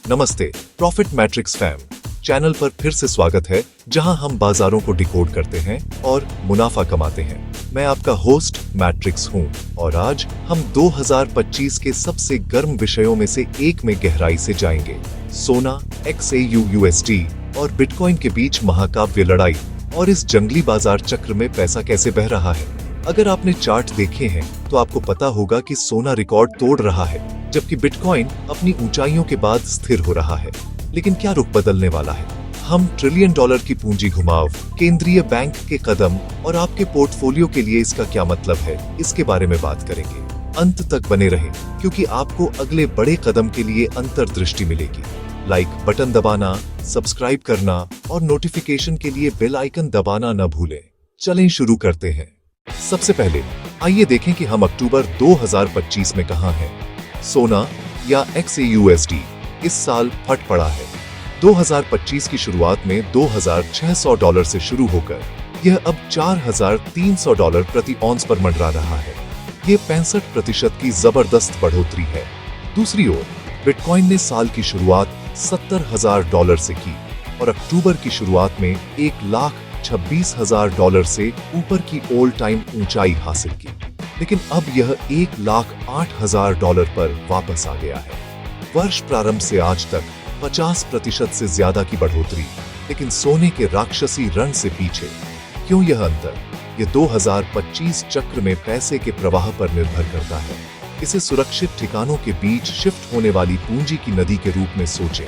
नमस्ते, profit matrix fam channel पर फिर से स्वागत है, जहां हम बाजारों को डिकोड करते हैं और मुनाफा कमाते हैं। मैं आपका होस्ट मैट्रिक्स हूं और आज हम 2025 के सबसे गर्म विषयों में से एक में गहराई से जाएंगे। सोना, XAU USD और बिटकॉइन के बीच महाकाव्य लड़ाई और इस जंगली बाजार चक्र में पैसा कैसे बह रहा है। अगर आपने चार्ट देखे हैं तो आपको पता होगा कि सोना रिकॉर्ड तोड़ रहा है, जबकि बिटकॉइन अपनी ऊंचाइयों के बाद स्थिर हो रहा है। लेकिन क्या रुख बदलने वाला है? हम $1 ट्रिलियन की पूंजी घुमाव, केंद्रीय बैंक के कदम और आपके पोर्टफोलियो के लिए इसका क्या मतलब है, इसके बारे में बात करेंगे। अंत तक बने रहें, क्योंकि आपको अगले बड़े कदम के लिए अंतर्दृष्टि मिलेगी। लाइक बटन दबाना, सब्सक्राइब करना और नोटिफिकेशन के लिए बेल आइकन दबाना न भूलें। चलें शुरू करते हैं। सबसे पहले आइए देखें कि हम अक्टूबर 2025 में कहां हैं। सोना या XAUSD इस साल फट पड़ा है। 2025 की शुरुआत में $2,600 से शुरू होकर यह अब $4,300 प्रति ऑन्स पर मंडरा रहा है। ये 65% की जबरदस्त बढ़ोतरी है। दूसरी ओर बिटकॉइन ने साल की शुरुआत $70,000 से की और अक्टूबर की शुरुआत में $1,26,000 से ऊपर की ऑल टाइम ऊंचाई हासिल की। लेकिन अब यह $1,08,000 पर वापस आ गया है। वर्ष प्रारंभ से आज तक 50% से ज्यादा की बढ़ोतरी, लेकिन सोने के राक्षसी रण से पीछे। क्यों यह अंतर? यह 2025 चक्र में पैसे के प्रवाह पर निर्भर करता है। इसे सुरक्षित ठिकानों के बीच शिफ्ट होने वाली पूंजी की नदी के रूप में सोचें।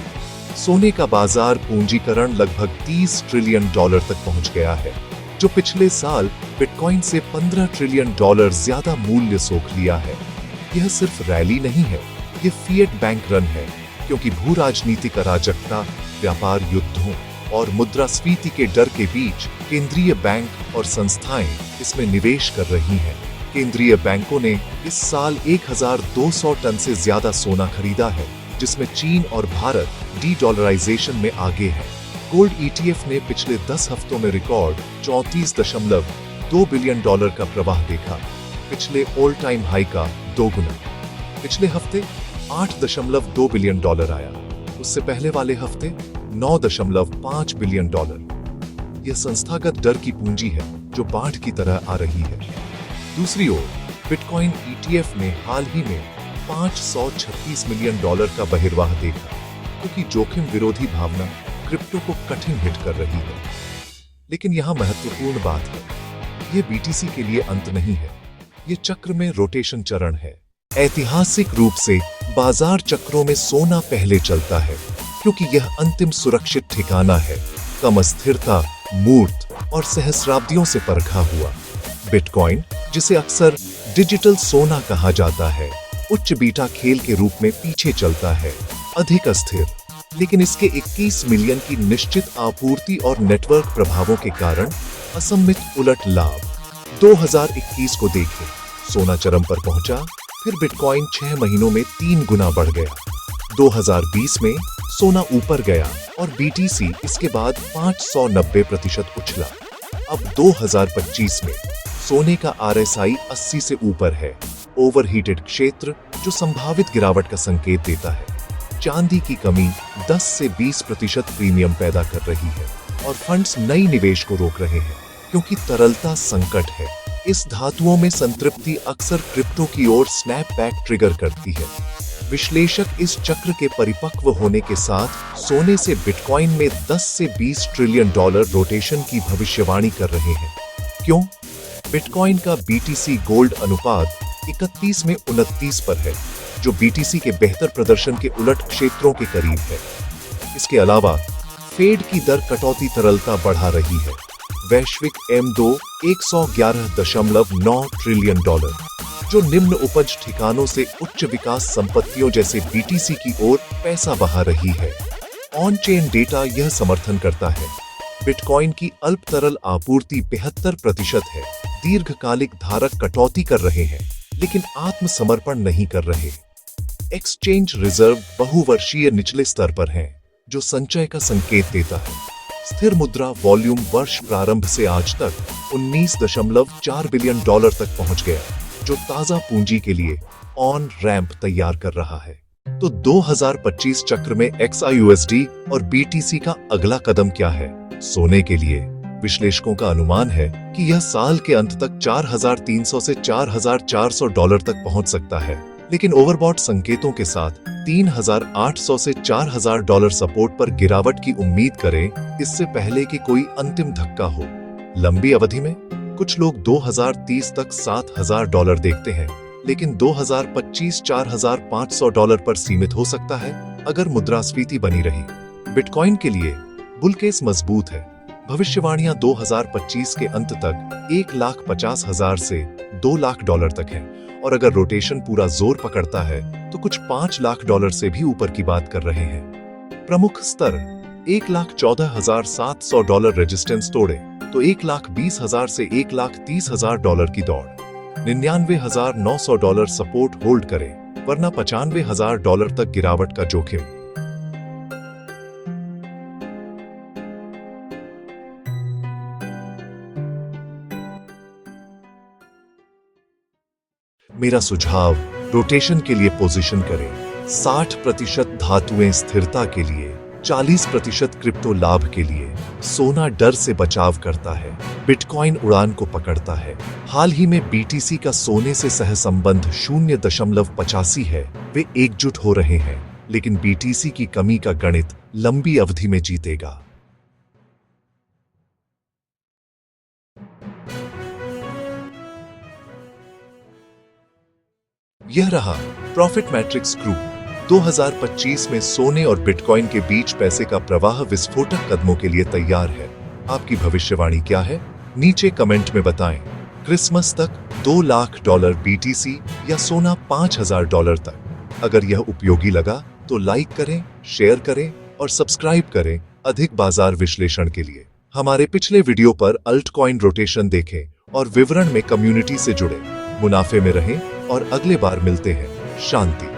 सोने का बाजार पूंजीकरण लगभग $30 ट्रिलियन तक पहुंच गया है, जो पिछले साल बिटकॉइन से $15 ट्रिलियन ज्यादा मूल्य सोख लिया है। यह सिर्फ रैली नहीं है, ये फिएट बैंक रन है, क्योंकि भू राजनीतिक अराजकता, व्यापार युद्धों और मुद्रास्फीति के डर के बीच केंद्रीय बैंक और संस्थाएं इसमें निवेश कर रही हैं। केंद्रीय बैंकों ने इस साल 1,200 टन से ज्यादा सोना खरीदा है, जिसमें चीन और भारत डी-डॉलराइजेशन में आगे है। गोल्ड ETF ने पिछले 10 हफ्तों में रिकॉर्ड $34.2 बिलियन का प्रवाह देखा, पिछले ऑल टाइम हाई का 2 गुना। पिछले हफ्ते $8.2 बिलियन आया, उससे पहले वाले हफ्ते $9.5 बिलियन। यह संस्थागत डर की पूंजी है जो बाढ़ की तरह आ रही है। दूसरी ओर बिटकॉइन ETF ने हाल ही में $536 मिलियन का बहिर्वाह देखा, क्योंकि जोखिम विरोधी भावना क्रिप्टो को कठिन हिट कर रही है। लेकिन यहाँ महत्वपूर्ण बात है, यह BTC के लिए अंत नहीं है, ये चक्र में रोटेशन चरण है। ऐतिहासिक रूप से बाजार चक्रों में सोना पहले चलता है, क्योंकि यह अंतिम सुरक्षित ठिकाना है, कम अस्थिरता, मूर्त और सहस्राब्दियों से परखा हुआ। बिटकॉइन, जिसे अक्सर डिजिटल सोना कहा जाता है, उच्च बीटा खेल के रूप में पीछे चलता है, अधिक अस्थिर। लेकिन इसके 21 मिलियन की निश्चित आपूर्ति और नेटवर्क प्रभावों के कारण असम्मित उलट लाभ। 2021 को देखें, सोना चरम पर पहुंचा, फिर बिटकॉइन 6 महीनों में 3 गुना बढ़ गया। 2020 में सोना ऊपर गया और BTC इसके बाद 590% उछला। अब 2025 में सोने का RSI 80 से ऊपर है, ओवरहीटेड क्षेत्र जो संभावित गिरावट का संकेत देता है। चांदी की कमी 10 से 20% प्रीमियम पैदा कर रही है और फंड्स नई निवेश को रोक रहे हैं, क्योंकि तरलता संकट है। इस धातुओं में संतृप्ति अक्सर क्रिप्टो की ओर स्नैपबैक ट्रिगर करती है। विश्लेषक इस चक्र के परिपक्व होने के साथ सोने से बिटकॉइन में 10 से 20 ट्रिलियन रोटेशन की भविष्यवाणी कर रहे हैं। क्यों? बिटकॉइन का BTC गोल्ड अनुपात 31 में 29 पर है, जो BTC के बेहतर प्रदर्शन के उलट क्षेत्रों के करीब है। इसके अलावा फेड की दर कटौती तरलता बढ़ा रही है। वैश्विक M2 $111.9 ट्रिलियन, जो निम्न उपज ठिकानों से उच्च विकास संपत्तियों जैसे BTC की ओर पैसा बहा रही है। ऑन चेन डेटा यह समर्थन करता है, बिटकॉइन की अल्प तरल आपूर्ति 72% है। दीर्घकालिक धारक कटौती कर रहे हैं, लेकिन आत्मसमर्पण नहीं कर रहे। एक्सचेंज रिजर्व बहुवर्षीय निचले स्तर पर हैं, जो संचय का संकेत देता है। स्थिर मुद्रा वॉल्यूम वर्ष प्रारंभ से आज तक $19.4 बिलियन तक पहुंच गया, जो ताजा पूंजी के लिए ऑन रैंप तैयार कर रहा है। तो 2025 चक्र में XAUSD और BTC का अगला कदम क्या है? सोने के लिए विश्लेषकों का अनुमान है कि यह साल के अंत तक 4,300 से 4,400 डॉलर तक पहुंच सकता है, लेकिन ओवरबॉट संकेतों के साथ 3,800 से 4,000 डॉलर सपोर्ट पर गिरावट की उम्मीद करें, इससे पहले कि कोई अंतिम धक्का हो। लंबी अवधि में कुछ लोग 2030 तक 7,000 डॉलर देखते हैं, लेकिन 2025 4,500 डॉलर पर सीमित हो सकता है अगर मुद्रास्फीति बनी रही। बिटकॉइन के लिए बुल केस मजबूत है। भविष्यवाणियां 2025 के अंत तक 1,50,000 से 2 लाख डॉलर तक है, और अगर रोटेशन पूरा जोर पकड़ता है तो कुछ 5 लाख डॉलर से भी ऊपर की बात कर रहे हैं। प्रमुख स्तर 1,14,700 डॉलर रेजिस्टेंस तोड़े तो 1,20,000 से 1,30,000 डॉलर की दौड़, 99,900 डॉलर सपोर्ट होल्ड करें, वरना 95,000 डॉलर तक गिरावट का जोखिम। मेरा सुझाव, रोटेशन के लिए पोजीशन करें। 60% धातुएं स्थिरता के लिए, 40% क्रिप्टो लाभ के लिए। सोना डर से बचाव करता है, बिटकॉइन उड़ान को पकड़ता है। हाल ही में BTC का सोने से सहसंबंध 0.85 है। वे एकजुट हो रहे हैं, लेकिन BTC की कमी का गणित लंबी अवधि में जीतेगा। यह रहा प्रॉफिट मैट्रिक्स ग्रुप। 2025 में सोने और बिटकॉइन के बीच पैसे का प्रवाह विस्फोटक कदमों के लिए तैयार है। आपकी भविष्यवाणी क्या है? नीचे कमेंट में बताएं। क्रिसमस तक 2 लाख डॉलर BTC या सोना 5,000 डॉलर तक। अगर यह उपयोगी लगा तो लाइक करें, शेयर करें और सब्सक्राइब करें अधिक बाजार विश्लेषण के लिए। हमारे पिछले वीडियो पर अल्ट कॉइन रोटेशन देखें और विवरण में कम्युनिटी से जुड़े। मुनाफे में रहें और अगले बार मिलते हैं। शांति।